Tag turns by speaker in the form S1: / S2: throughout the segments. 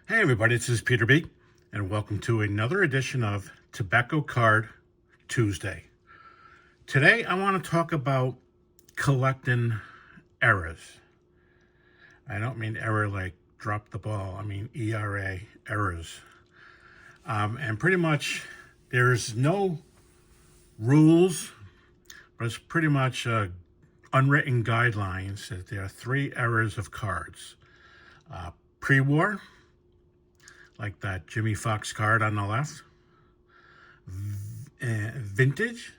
S1: Hey everybody, this is Peter B, and welcome to another edition of Tobacco Card Tuesday. Today I want to talk about collecting errors. I don't mean error like drop the ball, I mean ERA, errors. And pretty much there's no rules, but it's pretty much unwritten guidelines that there are 3 errors of cards. Pre-war, like that Jimmy Fox card on the left. Vintage,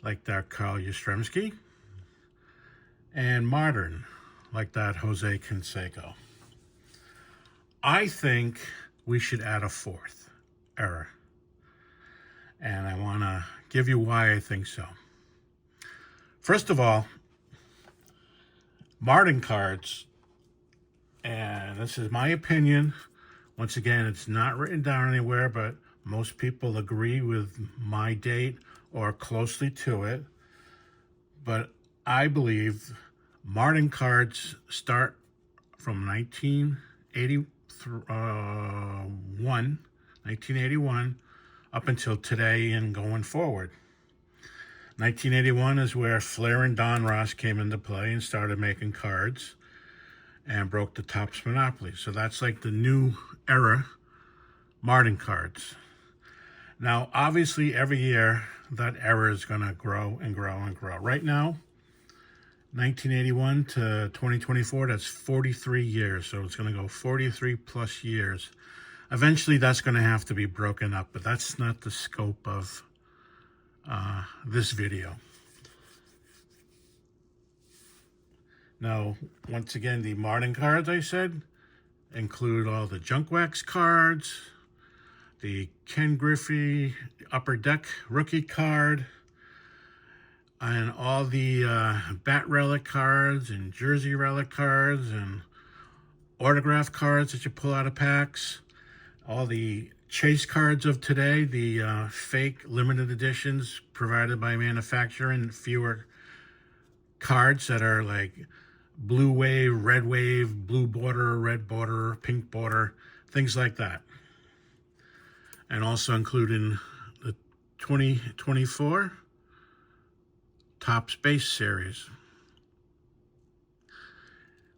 S1: like that Carl Yastrzemski. And modern, like that Jose Canseco. I think we should add a 4th error. And I want to give you why I think so. First of all, modern cards, and this is my opinion. Once again, it's not written down anywhere, but most people agree with my date or closely to it. But I believe modern cards start from 1981 up until today and going forward. 1981 is where Flair and Don Ross came into play and started making cards and broke the Topps monopoly. So that's like the new era modern cards. Now, obviously, every year that era is going to grow and grow and grow. Right now, 1981 to 2024, that's 43 years. So it's going to go 43 plus years. Eventually, that's going to have to be broken up, but that's not the scope of this video. Now, once again, the modern cards I said include all the junk wax cards, the Ken Griffey Upper Deck rookie card, and all the bat relic cards and jersey relic cards and autograph cards that you pull out of packs, all the chase cards of today, the fake limited editions provided by manufacturer, and fewer cards that are like blue wave, red wave, blue border, red border, pink border, things like that. And also including the 2024 Topps Base Series.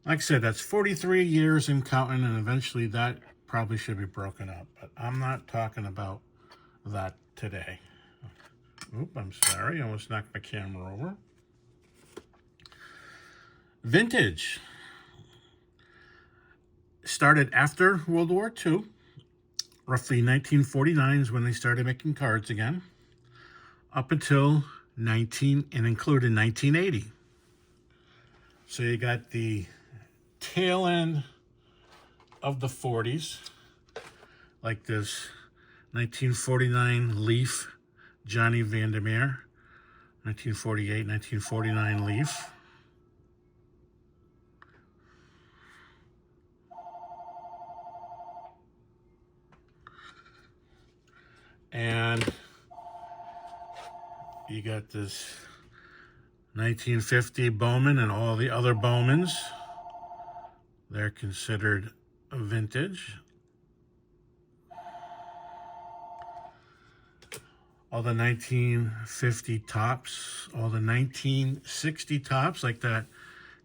S1: Like I said, that's 43 years and counting, and eventually that probably should be broken up. But I'm not talking about that today. Oop, I'm sorry, I almost knocked my camera over. Vintage started after World War II. Roughly 1949 is when they started making cards again, up until including 1980. So you got the tail end of the 40s, like this 1949 Leaf Johnny Vandermeer, 1948, 1949 Leaf. And you got this 1950 Bowman and all the other Bowmans. They're considered vintage. All the 1950 Topps, all the 1960 Topps, like that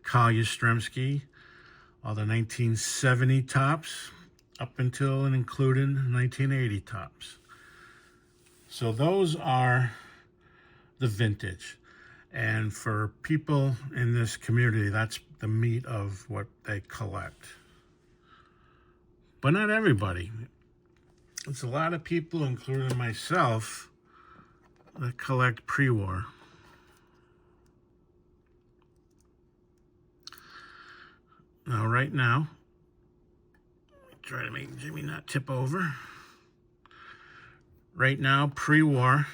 S1: Carl Yastrzemski, all the 1970 Topps, up until and including 1980 Topps. So those are the vintage. And for people in this community, that's the meat of what they collect. But not everybody. It's a lot of people, including myself, that collect pre-war. Now, right now, try to make Jimmy not tip over. Right now, pre-war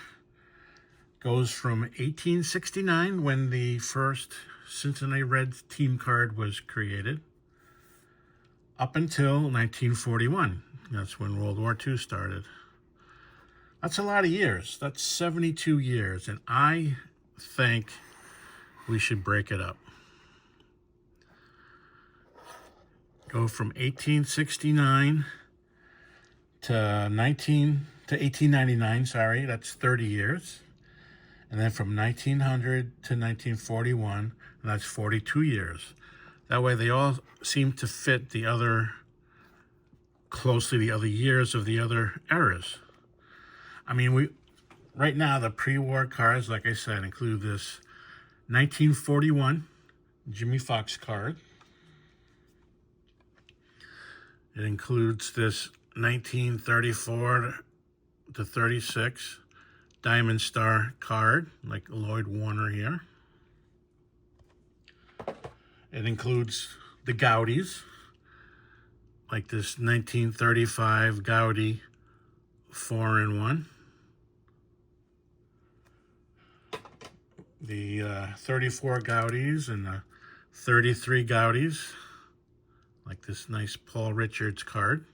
S1: goes from 1869, when the first Cincinnati Reds team card was created, up until 1941. That's when World War II started. That's a lot of years. That's 72 years, and I think we should break it up. Go from 1869 to 1899, sorry, that's 30 years. And then from 1900 to 1941, and that's 42 years. That way they all seem to fit the other years of the other eras. I mean, right now the pre-war cars, like I said, include this 1941 Jimmy Fox card. It includes this 1934 to 36 Diamond Star card, like Lloyd Warner here. It includes the Gaudis, like this 1935 Gaudi 4-in-1. The 34 Gaudis and the 33 Gaudis, like this nice Paul Richards card.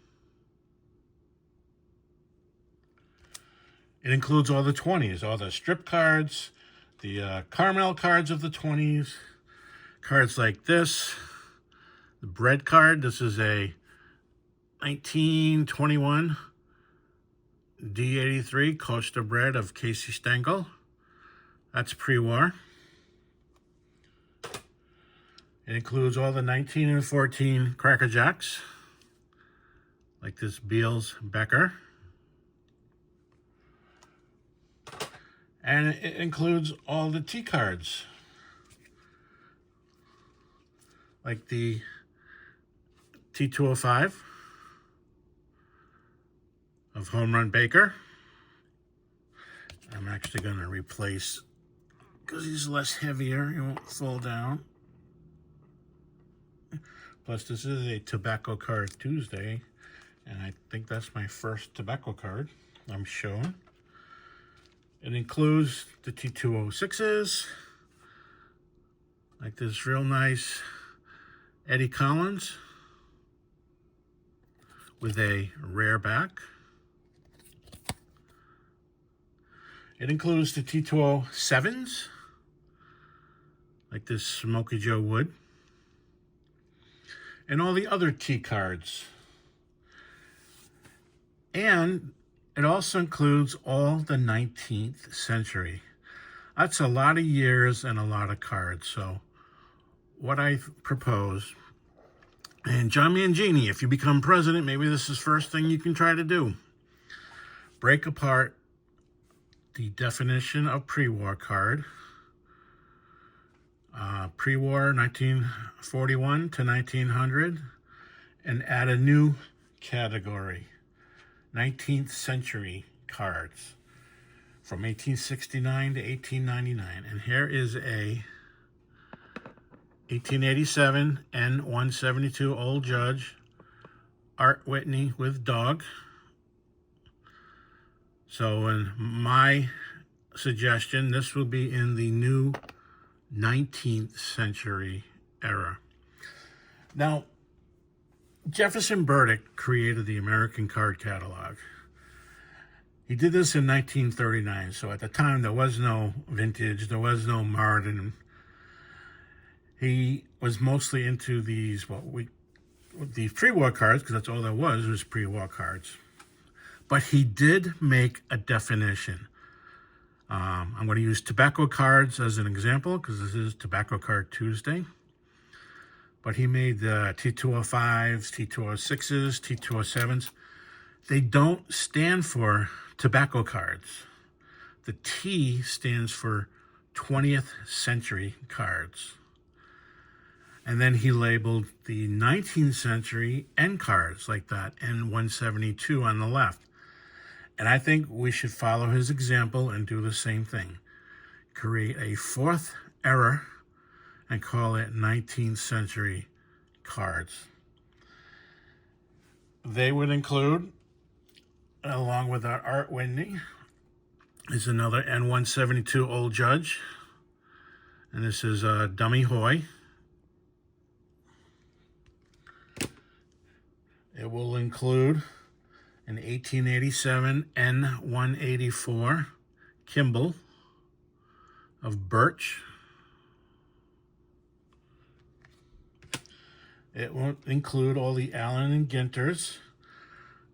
S1: It includes all the 20s, all the strip cards, the Carmel cards of the 20s, cards like this, the bread card. This is a 1921 D83 Coaster bread of Casey Stengel. That's pre-war. It includes all the 19 and 14 Cracker Jacks, like this Beals Becker. And it includes all the T cards, like the T205 of Home Run Baker. I'm actually going to replace, because he's less heavier, he won't fall down. Plus, this is a Tobacco Card Tuesday, and I think that's my first tobacco card I'm showing. It includes the T206s, like this real nice Eddie Collins with a rare back. It includes the T207s, like this Smokey Joe Wood, and all the other T cards. And it also includes all the 19th century. That's a lot of years and a lot of cards. So what I propose, and John Mangini, if you become president, maybe this is the first thing you can try to do. Break apart the definition of pre-war card. Pre-war 1941 to 1900, and add a new category, 19th century cards from 1869 to 1899. And here is a 1887 N172 Old Judge Art Whitney with dog. So in my suggestion, this will be in the new 19th century era. Now, Jefferson Burdick created the American Card Catalog. He did this in 1939, so at the time there was no vintage, there was no modern. He was mostly into these, these pre-war cards, because that's all there was pre-war cards. But he did make a definition. I'm going to use tobacco cards as an example, because this is Tobacco Card Tuesday. But he made the T205s, T206s, T207s. They don't stand for tobacco cards. The T stands for 20th century cards. And then he labeled the 19th century N cards, like that N172 on the left. And I think we should follow his example and do the same thing. Create a fourth era and call it 19th century cards. They would include, along with our Art Whitney, is another N172 Old Judge. And this is Dummy Hoy. It will include an 1887 N184 Kimball of Birch. It won't include all the Allen and Ginters,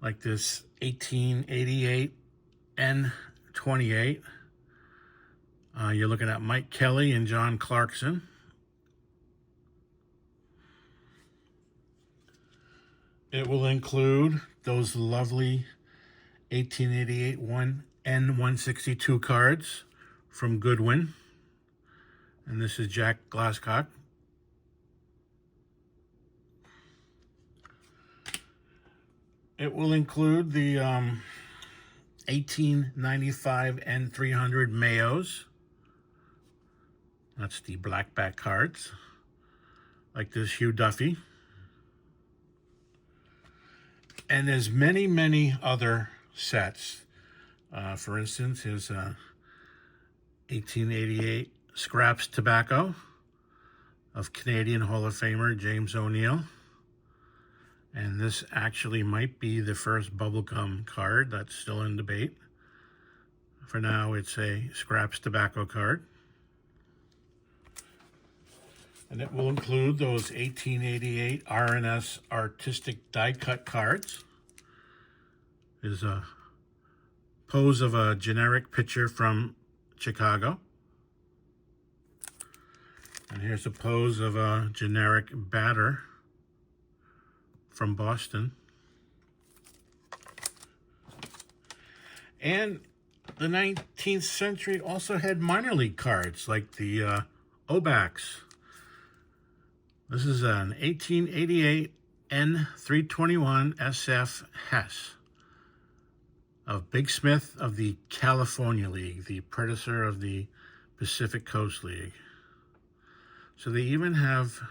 S1: like this 1888 E128. You're looking at Mike Kelly and John Clarkson. It will include those lovely 1888 N162 cards from Goodwin. And this is Jack Glasscock. It will include the 1895 N300 Mayos. That's the blackback cards, like this Hugh Duffy. And there's many, many other sets. For instance, here's 1888 Scraps Tobacco of Canadian Hall of Famer James O'Neill. And this actually might be the first bubblegum card. That's still in debate. For now, it's a Scraps Tobacco card. And it will include those 1888 RNS artistic die-cut cards. There's a pose of a generic pitcher from Chicago. And here's a pose of a generic batter from Boston. And the 19th century also had minor league cards like the Obacks. This is an 1888 N321 SF Hess of Big Smith of the California League, the predecessor of the Pacific Coast League. So they even have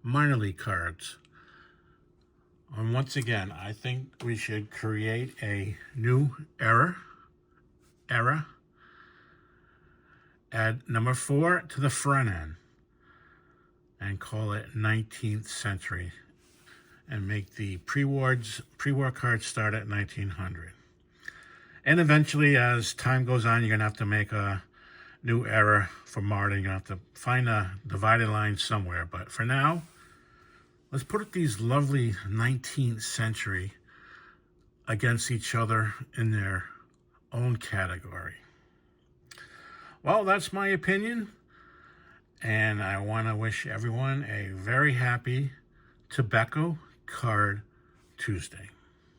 S1: minor league cards. And once again, I think we should create a new era. Add number 4 to the front end and call it 19th century, and make the pre-war cards start at 1900. And eventually, as time goes on, you're going to have to make a new era for Martin. You're going to have to find a divided line somewhere. But for now, let's put these lovely 19th century against each other in their own category. Well, that's my opinion. And I want to wish everyone a very happy Tobacco Card Tuesday.